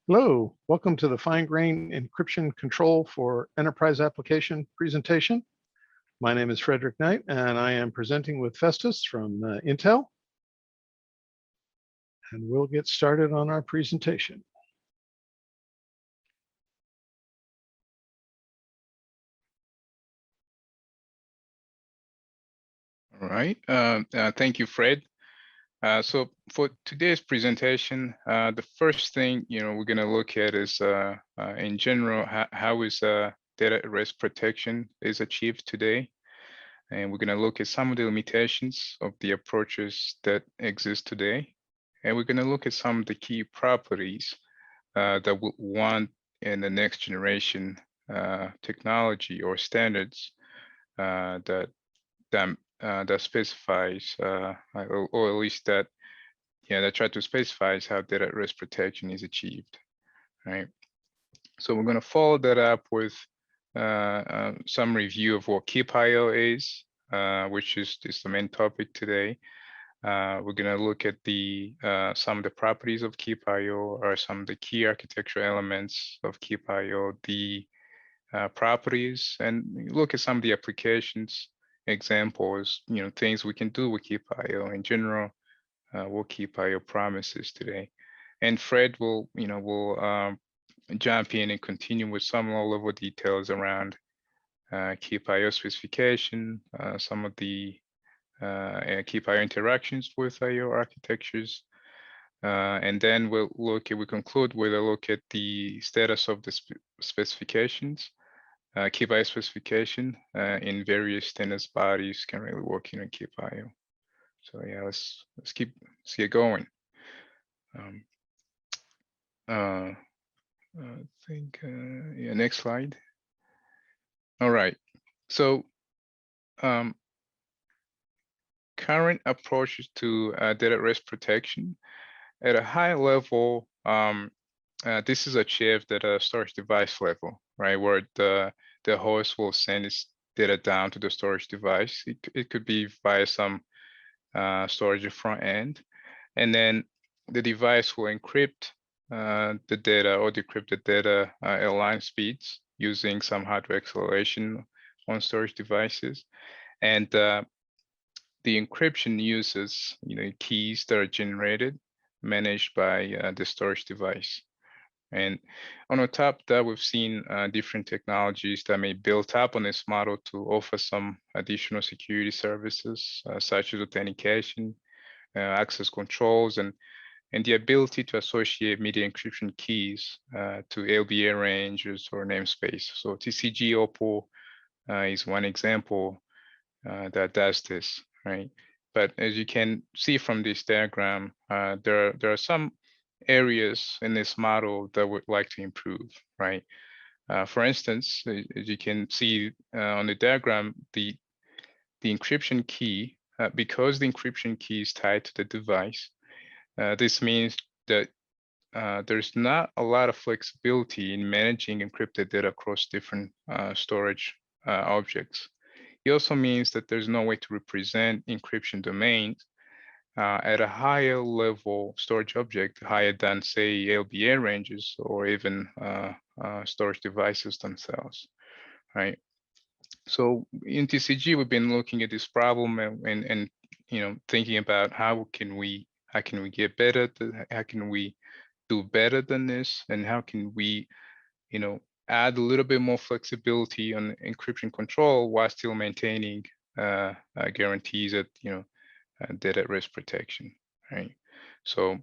Hello, welcome to the fine-grained encryption control for enterprise application presentation. My name is Frederick Knight, and I am presenting with Festus from Intel. And we'll get started on our presentation. All right, thank you, Fred. So for today's presentation, the first thing we're going to look at is, in general, how is data at rest protection is achieved today, and we're going to look at some of the limitations of the approaches that exist today, and we're going to look at some of the key properties that we want in the next generation technology or standards that specifies, or at least that try to specify how data at rest protection is achieved, right? So we're going to follow that up with some review of what KPIO is, which is the main topic today. We're going to look at some of the properties of KPIO, or some of the key architectural elements of KPIO, the properties, and look at some of the applications, examples, things we can do with KPIO in general, what KPIO promises today. And Fred will jump in and continue with some low-level details around KPIO specification, some of the KPIO interactions with IO architectures, and then we conclude with a look at the status of the specifications. KPIO specification in various standards bodies currently working on KPIO. So yeah, let's get going. I think next slide. All right. So current approaches to data at rest protection at a high level. This is achieved at a storage device level, right, where the host will send its data down to the storage device. It could be via some storage front end, and then the device will encrypt the data or decrypt the data at line speeds using some hardware acceleration on storage devices, and the encryption uses keys that are generated, managed by the storage device. And on the top of that, we've seen different technologies that may build up on this model to offer some additional security services, such as authentication, access controls, and the ability to associate media encryption keys to LBA ranges or namespace. So TCG OPPO is one example that does this, right? But as you can see from this diagram, there are some areas in this model that would like to improve, right? For instance, as you can see on the diagram, the encryption key, because the encryption key is tied to the device, this means that there's not a lot of flexibility in managing encrypted data across different storage objects. It also means that there's no way to represent encryption domains at a higher level storage object, higher than, say, LBA ranges or even storage devices themselves, right? So in TCG, we've been looking at this problem and thinking about how can we get better, how can we do better than this, and how can we add a little bit more flexibility on encryption control while still maintaining guarantees that data at rest protection, right? So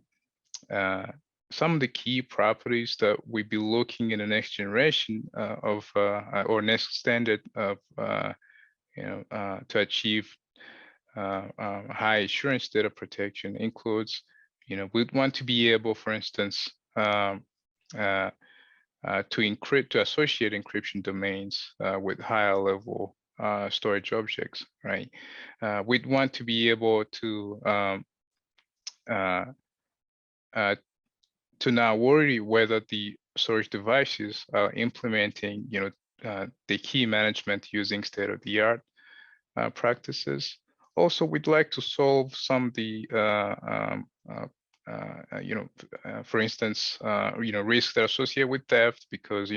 some of the key properties that we'll be looking in the next generation or next standard of to achieve high assurance data protection includes, we'd want to be able, for instance, to associate encryption domains with higher level storage objects, right? We'd want to be able to not worry whether the storage devices are implementing, the key management using state-of-the-art practices. Also, we'd like to solve some of the for instance, risks that are associated with theft because,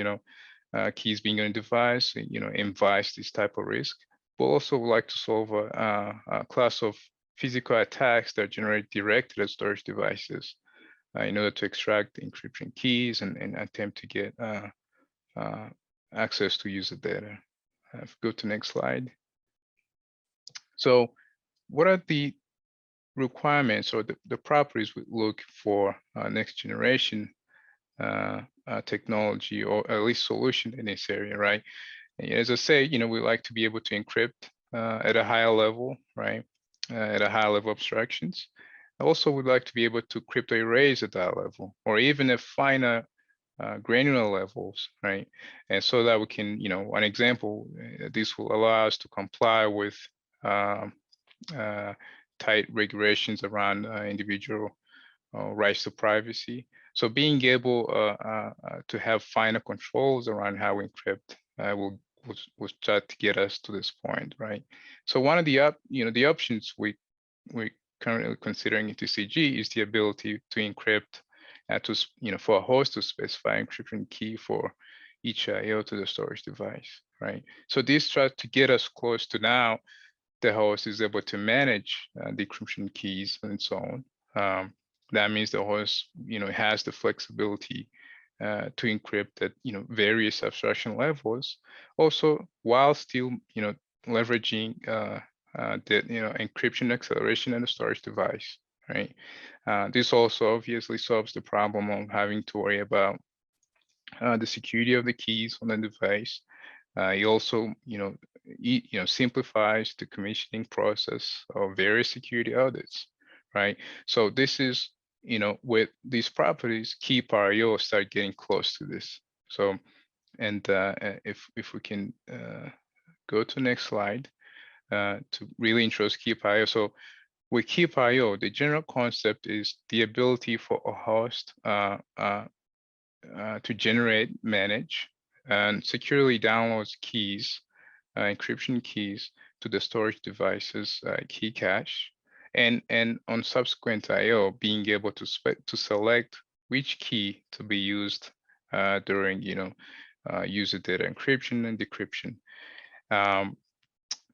keys being on a device, invites this type of risk. But also would like to solve a class of physical attacks that generate directed at storage devices in order to extract the encryption keys and attempt to get access to user data. Go to next slide. So what are the requirements or the properties we look for next generation technology, or at least solution in this area, right? And as I say, we like to be able to encrypt at a higher level, right? At a higher level abstractions. Also, we'd like to be able to crypto erase at that level, or even at finer granular levels, right? And so that we can, an example, this will allow us to comply with tight regulations around individual rights to privacy. So being able to have finer controls around how we encrypt will start to get us to this point, right? So one of the the options we currently considering in TCG is the ability to encrypt for a host to specify encryption key for each IO to the storage device, right? So this tries to get us close to now the host is able to manage the encryption keys and so on. That means the host, has the flexibility to encrypt at, various abstraction levels, also while still, leveraging the, encryption acceleration in the storage device, right? This also obviously solves the problem of having to worry about the security of the keys on the device. It also, simplifies the commissioning process of various security audits, right? So this is, with these properties, KPIO start getting close to this. So, and if we can go to the next slide to really introduce KPIO. So with KPIO, the general concept is the ability for a host to generate, manage, and securely downloads keys, encryption keys to the storage device's key cache, and on subsequent I/O, being able to select which key to be used during user data encryption and decryption.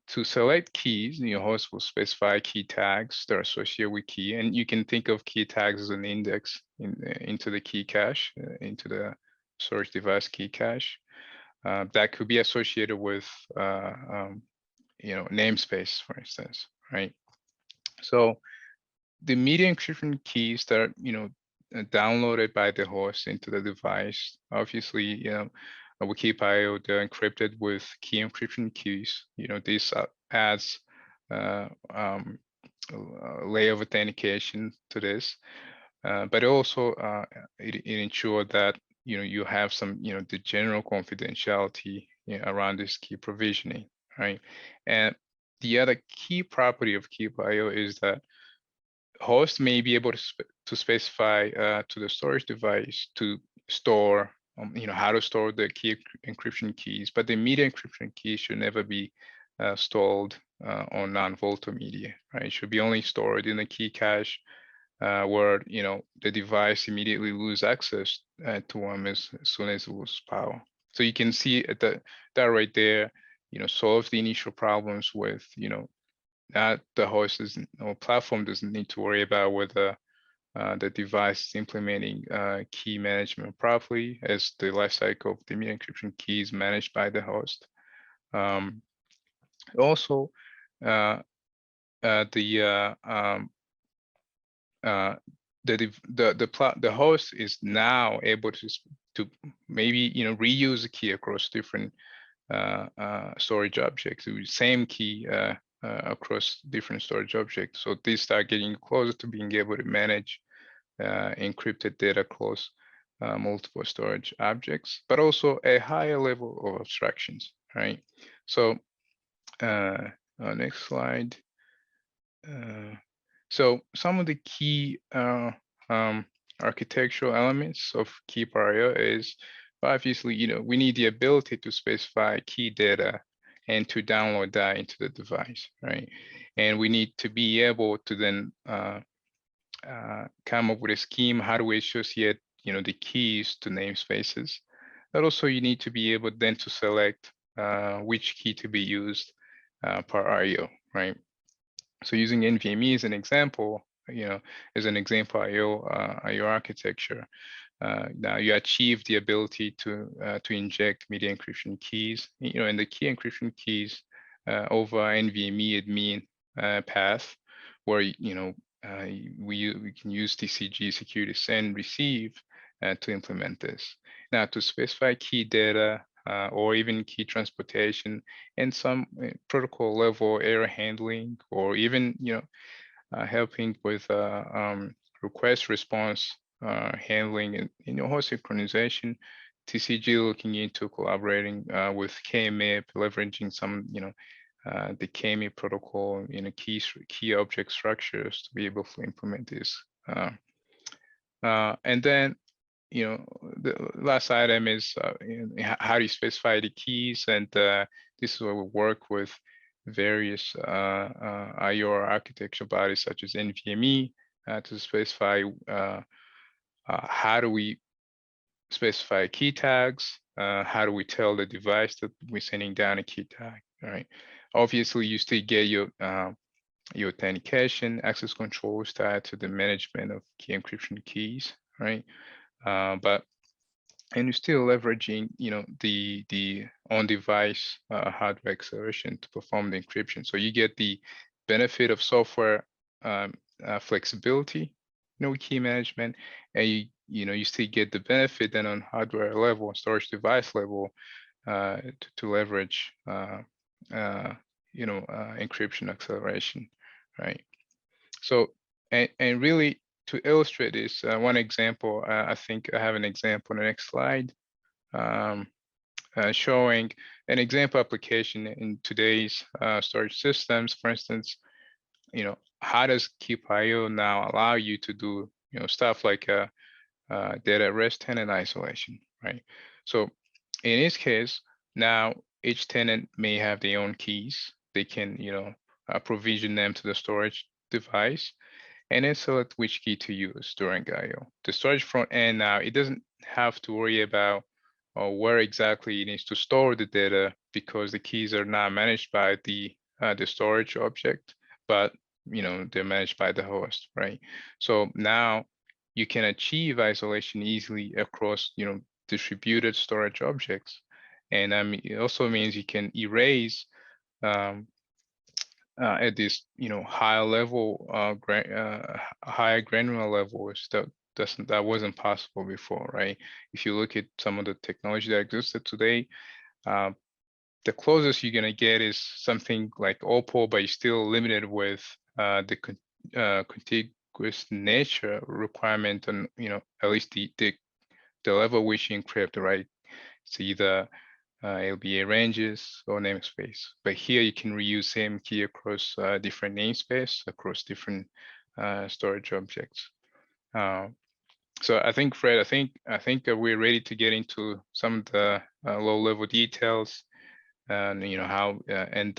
To select keys, your host will specify key tags that are associated with key, and you can think of key tags as an index into the key cache, into the storage device key cache. That could be associated with, namespace, for instance, right? So the media encryption keys that are, downloaded by the host into the device, obviously, with KPIO, they're encrypted with key encryption keys. This adds layer of authentication to this, but also it ensures that you have some the general confidentiality around this key provisioning, right? And the other key property of KPIO is that host may be able to specify to the storage device to store how to store the key encryption keys, but the media encryption keys should never be stored on non-volatile media, right? It should be only stored in the key cache where the device immediately lose access to them as soon as it loses power. So you can see that right there, solves the initial problems with that the host or platform doesn't need to worry about whether the device is implementing key management properly, as the lifecycle of the media encryption key is managed by the host. Also, the host is now able to maybe reuse the key across different storage objects, the same key across different storage objects. So these start getting closer to being able to manage encrypted data across multiple storage objects, but also a higher level of abstractions, right? So next slide. So some of the key architectural elements of KPIO is obviously, we need the ability to specify key data and to download that into the device, right? And we need to be able to then come up with a scheme. How do we associate, the keys to namespaces? But also you need to be able then to select which key to be used per IO, right? So using NVMe as an example, as an example IO architecture, now you achieve the ability to inject media encryption keys, and the key encryption keys over NVMe admin path, where we can use TCG security send receive to implement this. Now to specify key data or even key transportation and some protocol level error handling, or even helping with request response handling and host synchronization. TCG looking into collaborating with KMIP, leveraging some the KMIP protocol, key object structures to be able to implement this. And then the last item is how do you specify the keys, and this is where we work with various IO architecture bodies such as NVMe to specify how do we specify key tags, how do we tell the device that we're sending down a key tag, right? Obviously, you still get your authentication, access controls tied to the management of key encryption keys, right? And you're still leveraging, the on-device hardware acceleration to perform the encryption. So you get the benefit of software flexibility, key management, and you still get the benefit then on hardware level, storage device level, to leverage, encryption acceleration, right? So, and really, to illustrate this, one example, I think I have an example on the next slide, showing an example application in today's storage systems. For instance, how does KPIO now allow you to do stuff like data at rest tenant isolation, right? So in this case, now each tenant may have their own keys. They can provision them to the storage device, and then select which key to use during IO. The storage front end now, it doesn't have to worry about where exactly it needs to store the data, because the keys are not managed by the storage object, but they're managed by the host, right? So now you can achieve isolation easily across distributed storage objects, and it also means you can erase at this higher level, higher granular levels that wasn't possible before, right? If you look at some of the technology that existed today, the closest you're gonna get is something like OPPO, but you're still limited with the contiguous nature requirement on at least the level which you encrypt, right? It's either LBA ranges or namespace. But here you can reuse same key across different namespace, across different storage objects. So I think, Fred, I think we're ready to get into some of the low-level details, and how and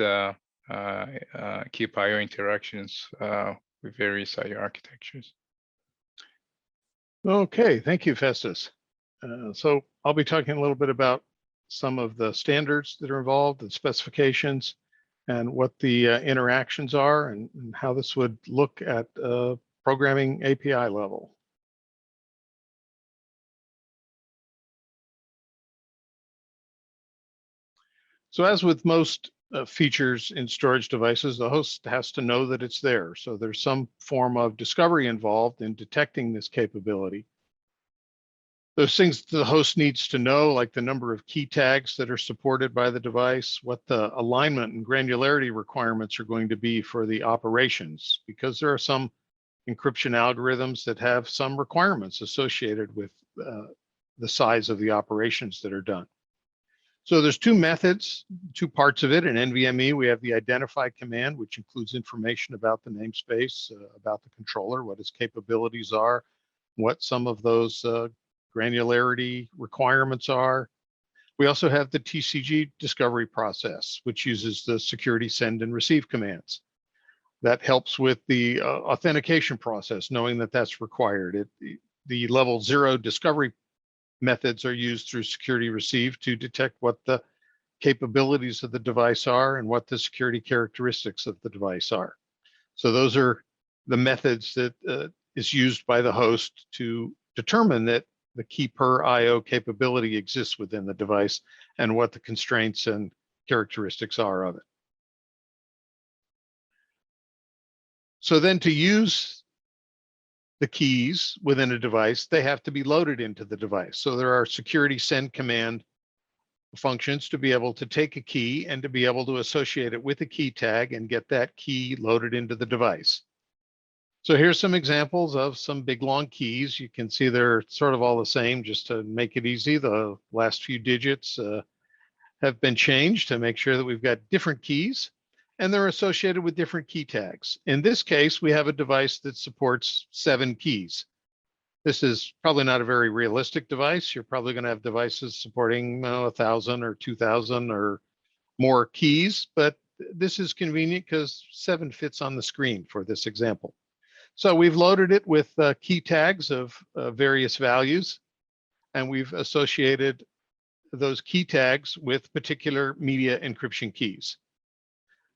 KPIO interactions with various IO architectures. Okay, thank you, Festus. So I'll be talking a little bit about some of the standards that are involved, the specifications, and what the interactions are, and how this would look at programming API level. So as with most features in storage devices, the host has to know that it's there. So there's some form of discovery involved in detecting this capability. Those things the host needs to know, like the number of key tags that are supported by the device, what the alignment and granularity requirements are going to be for the operations, because there are some encryption algorithms that have some requirements associated with the size of the operations that are done. So there's two methods, two parts of it. In NVMe, we have the identify command, which includes information about the namespace, about the controller, what its capabilities are, what some of those granularity requirements are. We also have the TCG Discovery process, which uses the security send and receive commands. That helps with the authentication process, knowing that that's required. The level 0 discovery methods are used through security receive to detect what the capabilities of the device are and what the security characteristics of the device are. So those are the methods that is used by the host to determine that the key per IO capability exists within the device and what the constraints and characteristics are of it. So then to use the keys within a device, they have to be loaded into the device. So there are security send command functions to be able to take a key and to be able to associate it with a key tag and get that key loaded into the device. So here's some examples of some big long keys. You can see they're sort of all the same. Just to make it easy, the last few digits have been changed to make sure that we've got different keys, and they're associated with different key tags. In this case, we have a device that supports 7 keys. This is probably not a very realistic device. You're probably going to have devices supporting 1,000 or 2,000 or more keys, but this is convenient because 7 fits on the screen for this example. So we've loaded it with key tags of various values, and we've associated those key tags with particular media encryption keys.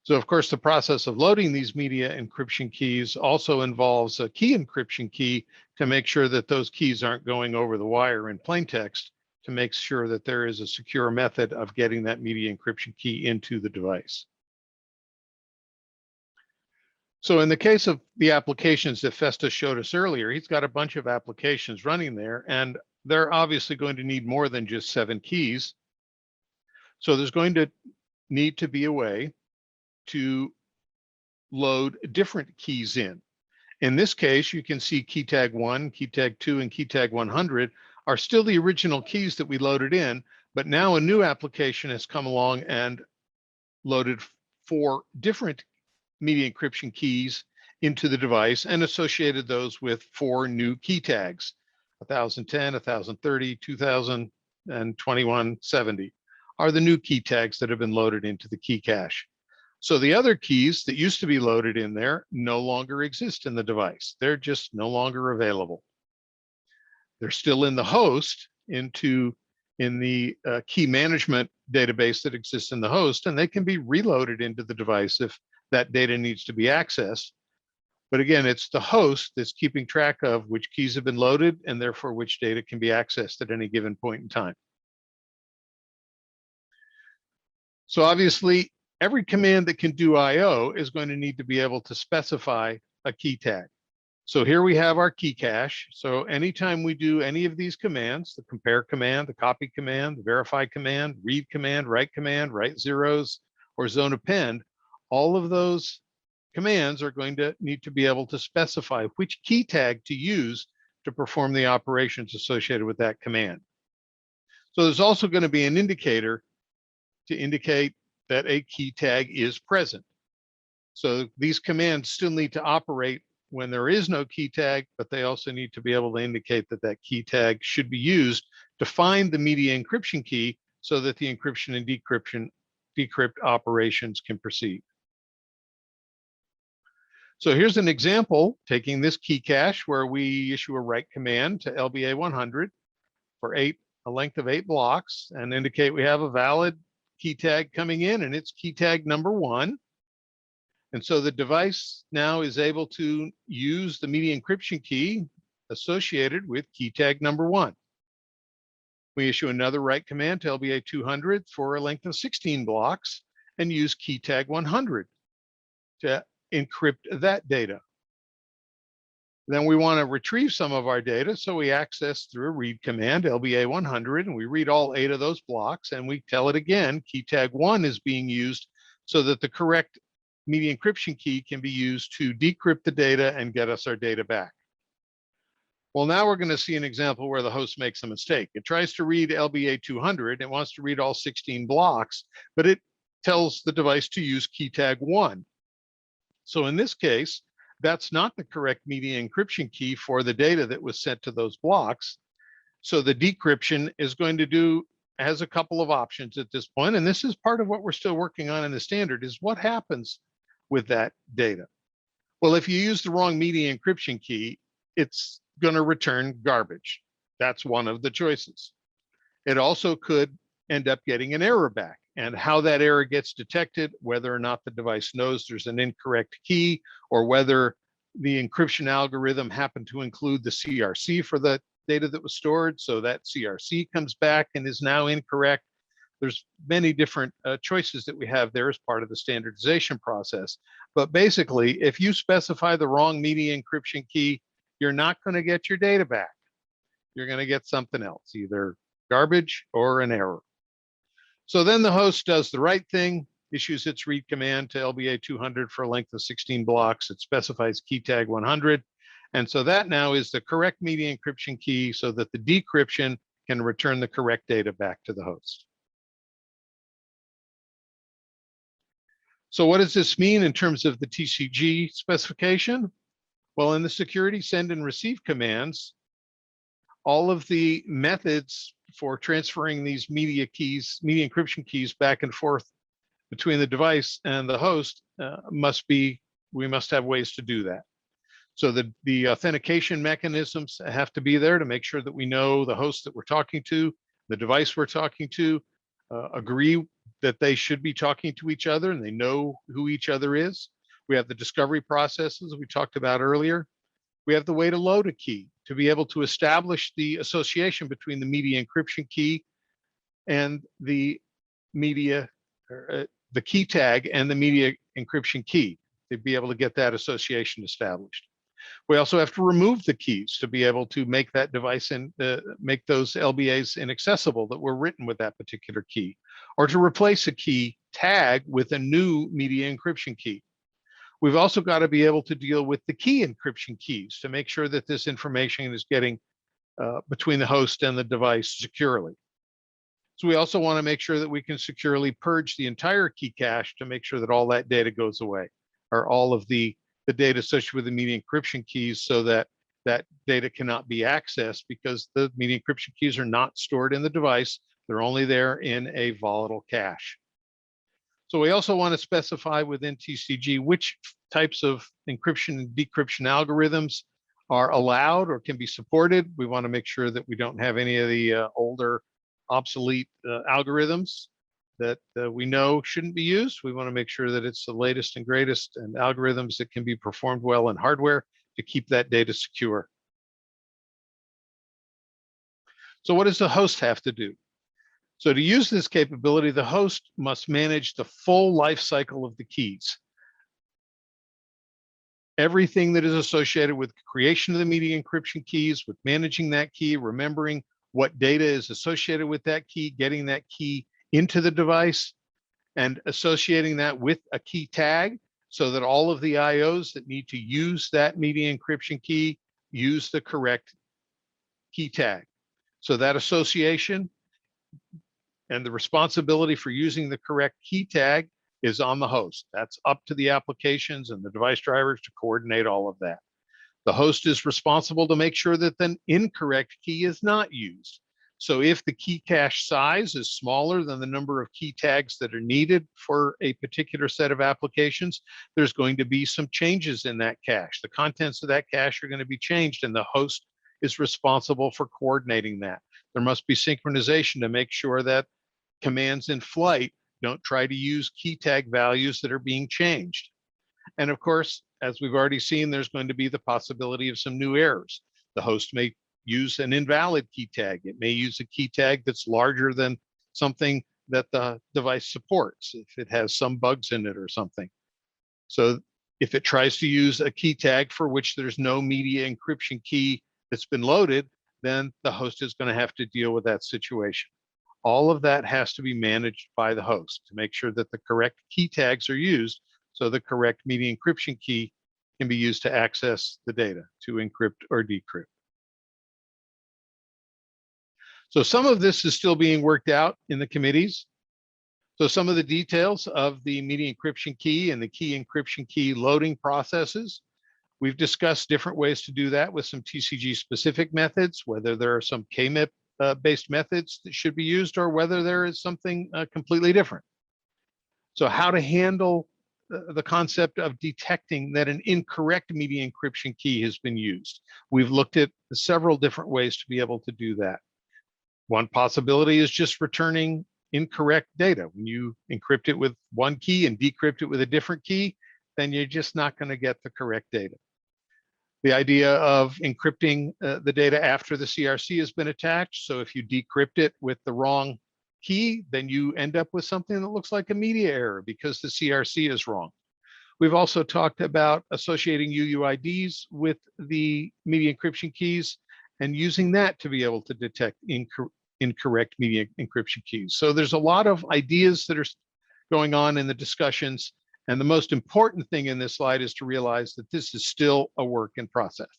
So of course, the process of loading these media encryption keys also involves a key encryption key to make sure that those keys aren't going over the wire in plain text, to make sure that there is a secure method of getting that media encryption key into the device. So in the case of the applications that Festus showed us earlier, he's got a bunch of applications running there, and they're obviously going to need more than just 7 keys. So there's going to need to be a way to load different keys in. In this case, you can see key tag 1, key tag 2, and key tag 100 are still the original keys that we loaded in, but now a new application has come along and loaded 4 different media encryption keys into the device and associated those with 4 new key tags: 1010, 1030, 2000, and 2170 are the new key tags that have been loaded into the key cache. So the other keys that used to be loaded in there no longer exist in the device. They're just no longer available. They're still in the host, in the key management database that exists in the host, and they can be reloaded into the device if that data needs to be accessed. But again, it's the host that's keeping track of which keys have been loaded and therefore which data can be accessed at any given point in time. So obviously, every command that can do IO is going to need to be able to specify a key tag. So here we have our key cache. So anytime we do any of these commands, the compare command, the copy command, the verify command, read command, write zeros, or zone append, all of those commands are going to need to be able to specify which key tag to use to perform the operations associated with that command. So there's also going to be an indicator to indicate that a key tag is present. So these commands still need to operate when there is no key tag, but they also need to be able to indicate that that key tag should be used to find the media encryption key so that the encryption and decrypt operations can proceed. So here's an example taking this key cache where we issue a write command to LBA 100 for a length of 8 blocks and indicate we have a valid key tag coming in, and it's key tag number 1. And so the device now is able to use the media encryption key associated with key tag number 1. We issue another write command to LBA 200 for a length of 16 blocks and use key tag 100 to encrypt that data. Then we want to retrieve some of our data, so we access through a read command, LBA 100, and we read all 8 of those blocks, and we tell it again, key tag 1 is being used so that the correct media encryption key can be used to decrypt the data and get us our data back. Well, now we're going to see an example where the host makes a mistake. It tries to read LBA 200, it wants to read all 16 blocks, but it tells the device to use key tag 1. So in this case, that's not the correct media encryption key for the data that was sent to those blocks. So the decryption is going to has a couple of options at this point, and this is part of what we're still working on in the standard, is what happens with that data. Well, if you use the wrong media encryption key, it's going to return garbage. That's one of the choices. It also could end up getting an error back, and how that error gets detected, whether or not the device knows there's an incorrect key, or whether the encryption algorithm happened to include the CRC for the data that was stored, so that CRC comes back and is now incorrect. There's many different choices that we have there as part of the standardization process. But basically, if you specify the wrong media encryption key, you're not going to get your data back. You're going to get something else, either garbage or an error. So then the host does the right thing, issues its read command to LBA 200 for a length of 16 blocks. It specifies key tag 100. And so that now is the correct media encryption key, so that the decryption can return the correct data back to the host. So what does this mean in terms of the TCG specification? Well, in the security send and receive commands, all of the methods for transferring these media encryption keys back and forth between the device and the host we must have ways to do that. So the authentication mechanisms have to be there to make sure that we know the host that we're talking to, the device we're talking to, agree that they should be talking to each other and they know who each other is. We have the discovery processes we talked about earlier. We have the way to load a key to be able to establish the association between the media encryption key and the media, the key tag and the media encryption key, to be able to get that association established. We also have to remove the keys to be able to make that device and make those LBAs inaccessible that were written with that particular key, or to replace a key tag with a new media encryption key. We've also got to be able to deal with the key encryption keys to make sure that this information is getting between the host and the device securely. So we also want to make sure that we can securely purge the entire key cache to make sure that all that data goes away, or all of the data associated with the media encryption keys, so that that data cannot be accessed, because the media encryption keys are not stored in the device. They're only there in a volatile cache. So we also want to specify within TCG which types of encryption and decryption algorithms are allowed or can be supported. We want to make sure that we don't have any of the older obsolete algorithms that we know shouldn't be used. We want to make sure that it's the latest and greatest and algorithms that can be performed well in hardware to keep that data secure. So what does the host have to do? So to use this capability, the host must manage the full life cycle of the keys. Everything that is associated with creation of the media encryption keys, with managing that key, remembering what data is associated with that key, getting that key into the device, and associating that with a key tag, so that all of the IOs that need to use that media encryption key use the correct key tag. So that association and the responsibility for using the correct key tag is on the host. That's up to the applications and the device drivers to coordinate all of that. The host is responsible to make sure that the incorrect key is not used. So if the key cache size is smaller than the number of key tags that are needed for a particular set of applications, there's going to be some changes in that cache. The contents of that cache are going to be changed, and the host is responsible for coordinating that. There must be synchronization to make sure that commands in flight don't try to use key tag values that are being changed. And of course, as we've already seen, there's going to be the possibility of some new errors. The host may use an invalid key tag. It may use a key tag that's larger than something that the device supports, if it has some bugs in it or something. So if it tries to use a key tag for which there's no media encryption key that's been loaded, then the host is going to have to deal with that situation. All of that has to be managed by the host to make sure that the correct key tags are used, so the correct media encryption key can be used to access the data, to encrypt or decrypt. So some of this is still being worked out in the committees. So some of the details of the media encryption key and the key encryption key loading processes, we've discussed different ways to do that with some TCG specific methods, whether there are some KMIP based methods that should be used, or whether there is something completely different. So how to handle the concept of detecting that an incorrect media encryption key has been used. We've looked at several different ways to be able to do that. One possibility is just returning incorrect data. When you encrypt it with one key and decrypt it with a different key, then you're just not going to get the correct data. The idea of encrypting the data after the CRC has been attached. So if you decrypt it with the wrong key, then you end up with something that looks like a media error because the CRC is wrong. We've also talked about associating UUIDs with the media encryption keys and using that to be able to detect incorrect media encryption keys. So there's a lot of ideas that are going on in the discussions. And the most important thing in this slide is to realize that this is still a work in process,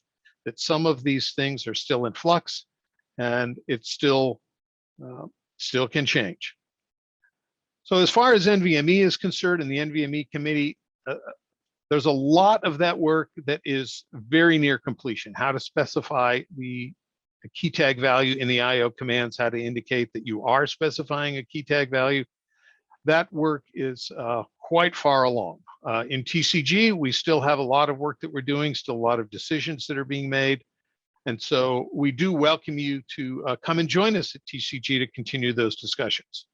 that some of these things are still in flux and it's still can change. So as far as NVMe is concerned and the NVMe committee, there's a lot of that work that is very near completion. How to specify the key tag value in the IO commands, how to indicate that you are specifying a key tag value. That work is quite far along. In TCG, we still have a lot of work that we're doing, still a lot of decisions that are being made. And so we do welcome you to come and join us at TCG to continue those discussions.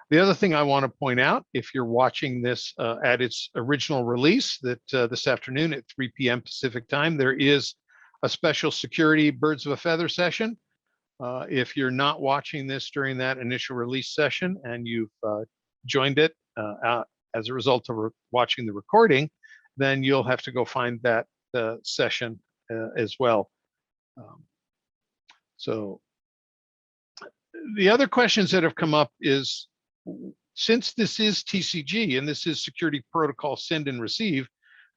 The other thing I want to point out, if you're watching this at its original release, that this afternoon at 3 p.m. Pacific time, there is a special security birds of a feather session. If you're not watching this during that initial release session and you've joined it as a result of watching the recording, then you'll have to go find that session as well. So the other questions that have come up is, since this is TCG and this is security protocol send and receive,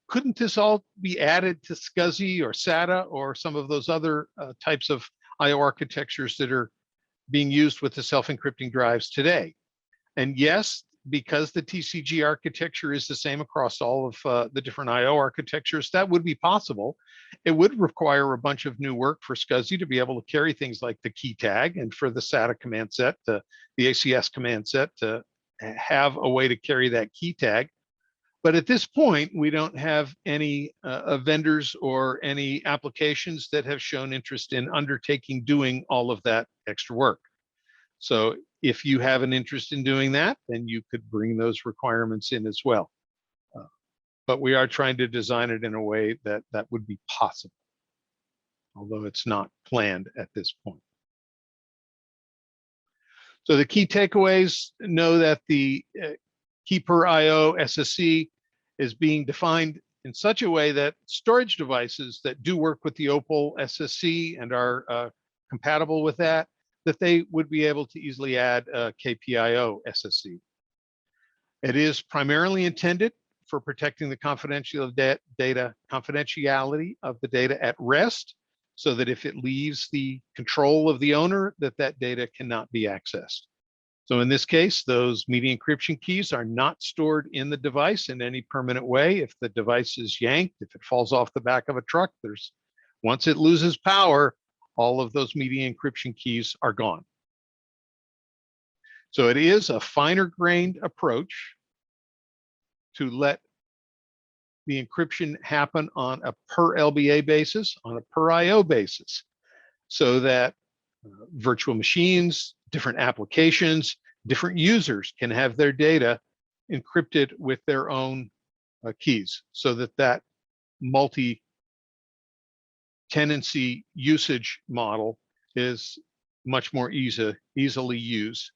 couldn't this all be added to SCSI or SATA or some of those other types of IO architectures that are being used with the self-encrypting drives today? And yes, because the TCG architecture is the same across all of the different IO architectures, that would be possible. It would require a bunch of new work for SCSI to be able to carry things like the key tag, and for the SATA command set, the ACS command set to have a way to carry that key tag. But at this point, we don't have any vendors or any applications that have shown interest in undertaking doing all of that extra work. So if you have an interest in doing that, then you could bring those requirements in as well. But we are trying to design it in a way that that would be possible, although it's not planned at this point. So the key takeaways: know that the KPIO SSC is being defined in such a way that storage devices that do work with the Opal SSC and are compatible with that they would be able to easily add KPIO SSC. It is primarily intended for protecting the confidentiality of the data at rest, so that if it leaves the control of the owner, that data cannot be accessed. So in this case, those media encryption keys are not stored in the device in any permanent way. If the device is yanked, if it falls off the back of a truck, once it loses power, all of those media encryption keys are gone. So it is a finer grained approach to let the encryption happen on a per LBA basis, on a per IO basis, so that virtual machines, different applications, different users can have their data encrypted with their own keys, so that multi-tenancy usage model is much more easily used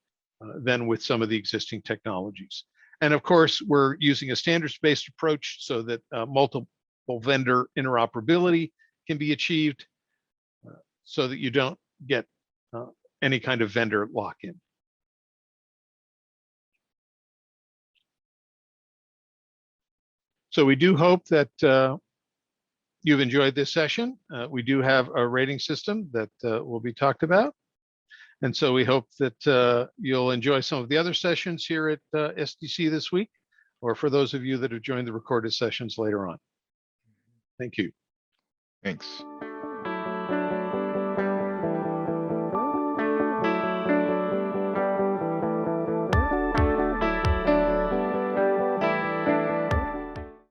than with some of the existing technologies. And of course, we're using a standards-based approach so that multiple vendor interoperability can be achieved, so that you don't get any kind of vendor lock-in. So we do hope that you've enjoyed this session. We do have a rating system that will be talked about. And so we hope that you'll enjoy some of the other sessions here at SDC this week, or for those of you that have joined the recorded sessions later on. Thank you. Thanks.